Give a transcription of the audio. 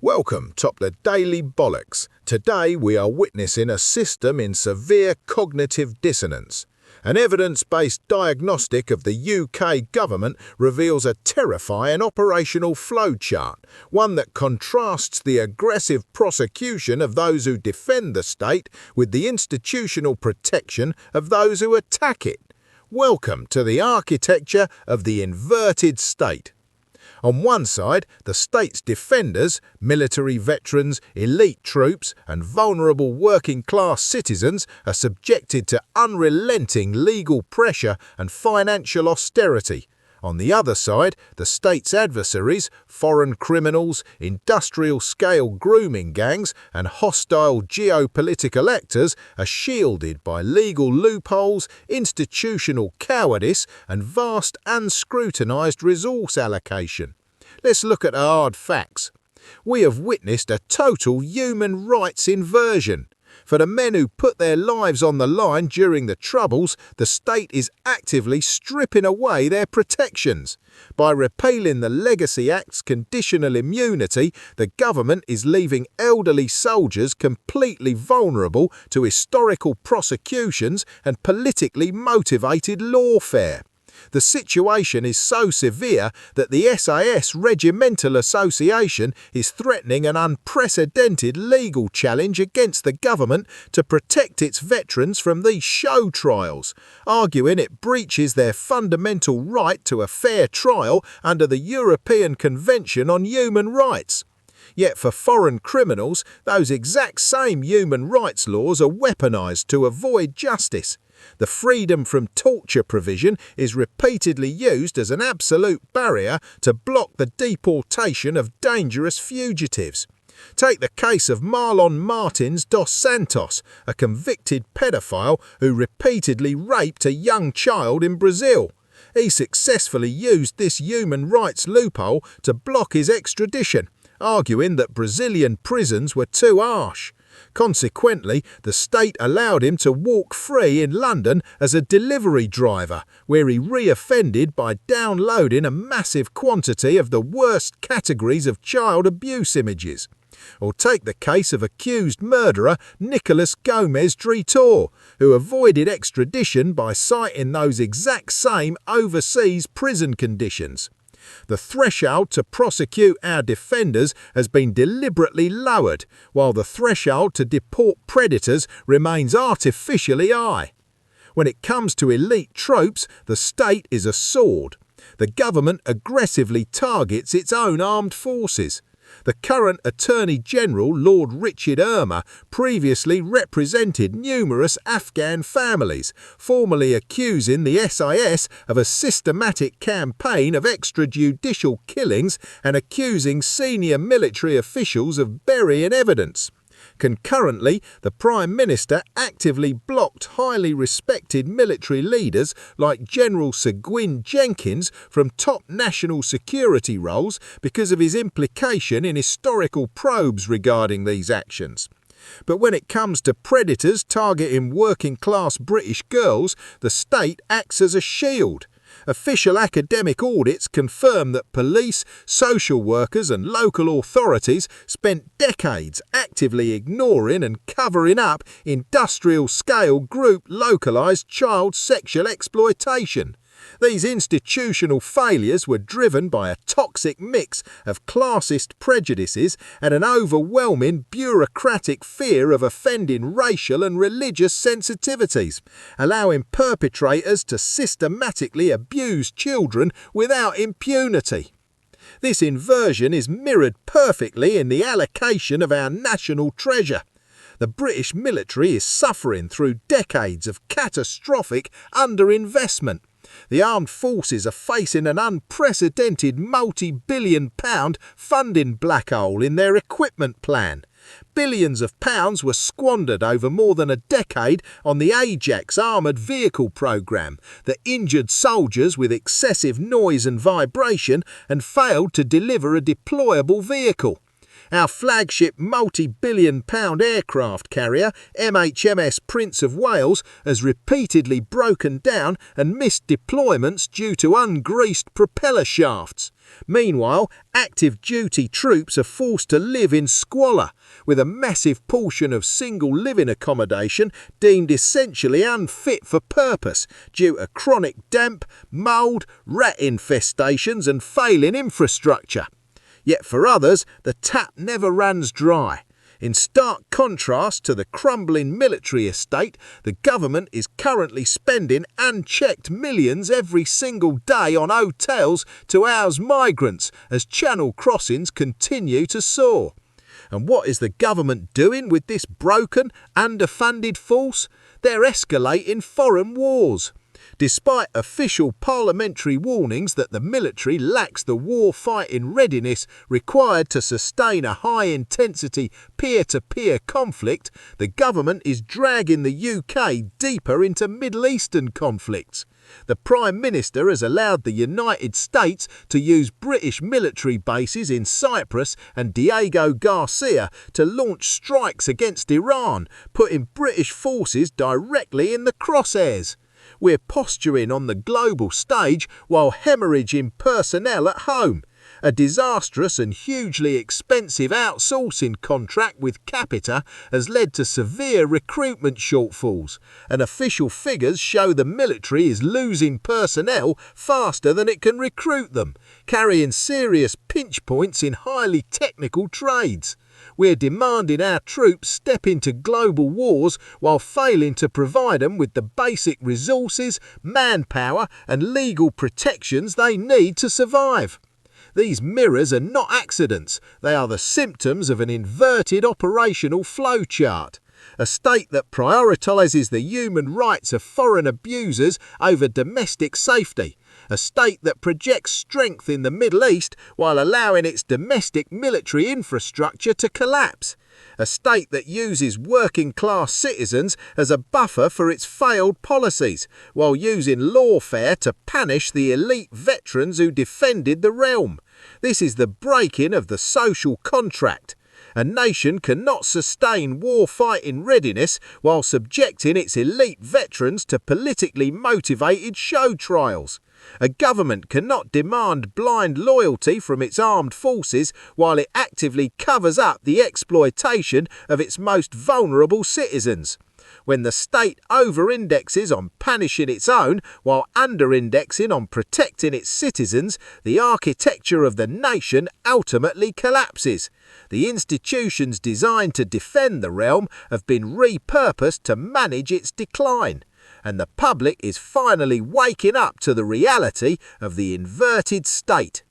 Welcome to the Daily Bollocks. Today we are witnessing a system in severe cognitive dissonance. An evidence-based diagnostic of the UK government reveals a terrifying operational flowchart, one that contrasts the aggressive prosecution of those who defend the state with the institutional protection of those who attack it. Welcome to the architecture of the inverted state. On one side, the state's defenders, military veterans, elite troops, and vulnerable working-class citizens are subjected to unrelenting legal pressure and financial austerity. On the other side, the state's adversaries, foreign criminals, industrial-scale grooming gangs, and hostile geopolitical actors are shielded by legal loopholes, institutional cowardice, and vast unscrutinised resource allocation. Let's look at the hard facts. We have witnessed a total human rights inversion. For the men who put their lives on the line during the Troubles, the state is actively stripping away their protections. By repealing the Legacy Act's conditional immunity, the government is leaving elderly soldiers completely vulnerable to historical prosecutions and politically motivated lawfare. The situation is so severe that the SAS Regimental Association is threatening an unprecedented legal challenge against the government to protect its veterans from these show trials, arguing it breaches their fundamental right to a fair trial under the European Convention on Human Rights. Yet for foreign criminals, those exact same human rights laws are weaponised to avoid justice. The freedom from torture provision is repeatedly used as an absolute barrier to block the deportation of dangerous fugitives. Take the case of Marlon Martins dos Santos, a convicted pedophile who repeatedly raped a young child in Brazil. He successfully used this human rights loophole to block his extradition, arguing that Brazilian prisons were too harsh. Consequently, the state allowed him to walk free in London as a delivery driver, where he re-offended by downloading a massive quantity of the worst categories of child abuse images. Or take the case of accused murderer Nicolas Gomez Dritor, who avoided extradition by citing those exact same overseas prison conditions. The threshold to prosecute our defenders has been deliberately lowered, while the threshold to deport predators remains artificially high. When it comes to elite troops, the state is a sword. The government aggressively targets its own armed forces. The current Attorney General, Lord Richard Irma, previously represented numerous Afghan families, formally accusing the SIS of a systematic campaign of extrajudicial killings and accusing senior military officials of burying evidence. Concurrently, the Prime Minister actively blocked highly respected military leaders like General Seguin Jenkins from top national security roles because of his implication in historical probes regarding these actions. But when it comes to predators targeting working-class British girls, the state acts as a shield. Official academic audits confirm that police, social workers and local authorities spent decades actively ignoring and covering up industrial-scale group localised child sexual exploitation. These institutional failures were driven by a toxic mix of classist prejudices and an overwhelming bureaucratic fear of offending racial and religious sensitivities, allowing perpetrators to systematically abuse children without impunity. This inversion is mirrored perfectly in the allocation of our national treasure. The British military is suffering through decades of catastrophic underinvestment. The armed forces are facing an unprecedented multi-billion-pound funding black hole in their equipment plan. Billions of pounds were squandered over more than a decade on the Ajax armoured vehicle programme that injured soldiers with excessive noise and vibration and failed to deliver a deployable vehicle. Our flagship multi-billion-pound aircraft carrier, MHMS Prince of Wales, has repeatedly broken down and missed deployments due to ungreased propeller shafts. Meanwhile, active duty troops are forced to live in squalor, with a massive portion of single living accommodation deemed essentially unfit for purpose due to chronic damp, mould, rat infestations and failing infrastructure. Yet for others, the tap never runs dry. In stark contrast to the crumbling military estate, the government is currently spending unchecked millions every single day on hotels to house migrants as channel crossings continue to soar. And what is the government doing with this broken, underfunded force? They're escalating foreign wars. Despite official parliamentary warnings that the military lacks the war-fighting readiness required to sustain a high-intensity peer-to-peer conflict, the government is dragging the UK deeper into Middle Eastern conflicts. The Prime Minister has allowed the United States to use British military bases in Cyprus and Diego Garcia to launch strikes against Iran, putting British forces directly in the crosshairs. We're posturing on the global stage while hemorrhaging personnel at home. A disastrous and hugely expensive outsourcing contract with Capita has led to severe recruitment shortfalls, and official figures show the military is losing personnel faster than it can recruit them, carrying serious pinch points in highly technical trades. We're demanding our troops step into global wars while failing to provide them with the basic resources, manpower and legal protections they need to survive. These mirrors are not accidents, they are the symptoms of an inverted operational flowchart. A state that prioritises the human rights of foreign abusers over domestic safety. A state that projects strength in the Middle East while allowing its domestic military infrastructure to collapse. A state that uses working-class citizens as a buffer for its failed policies, while using lawfare to punish the elite veterans who defended the realm. This is the breaking of the social contract. A nation cannot sustain war-fighting readiness while subjecting its elite veterans to politically motivated show trials. A government cannot demand blind loyalty from its armed forces while it actively covers up the exploitation of its most vulnerable citizens. When the state over-indexes on punishing its own while under-indexing on protecting its citizens, the architecture of the nation ultimately collapses. The institutions designed to defend the realm have been repurposed to manage its decline. And the public is finally waking up to the reality of the inverted state.